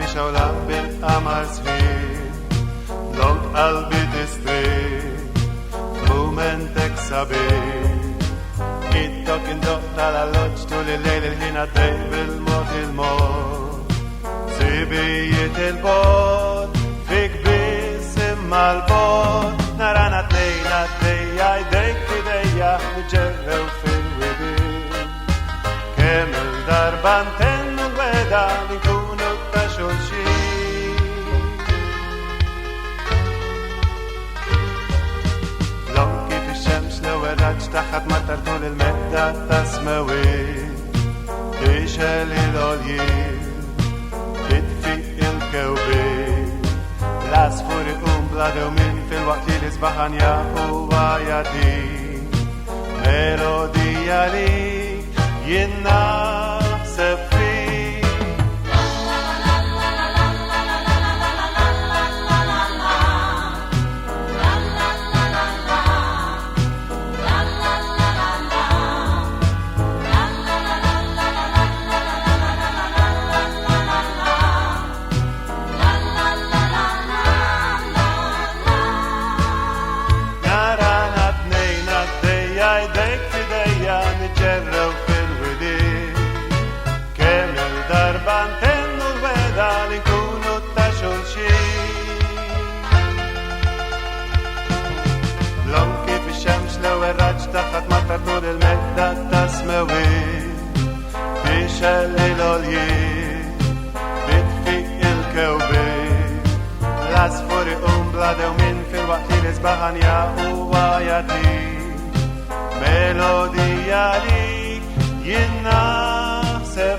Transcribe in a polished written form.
مش عولم بالقمر سفير ضلت قلبي تستريح مومنتك صبير ايدك اندقت على اللوج طول الليل الحين عدي بالموت الموت سيبية البوت فيك باسم البوت نرانا اتنين عيديك ايديا نجرب في الودين كامل دربانتين الودا نكونوا تشول شي لو كيف الشمس لو ردش تحت مطر طول المدة تسموي تشال العليل تدفي الكوبي العصفور يقوم بلاده ومين في الوقت اللي صبحان يا هو يدي ميلوديا ليك ينحسب فيك نارانا اتنين عدي عيديك في ديا نتجرب في الودين كامل دربانتين الودا نكونوا تشول شي لو كيف الشمس لو الرج تحت مطر طول المدة تسموي تشلل العليل بتفي الكوبي العصفور يقوم بلاده ومين في الوقت اللي صبحان يا هو يدي ميلوديا ليك ينحسب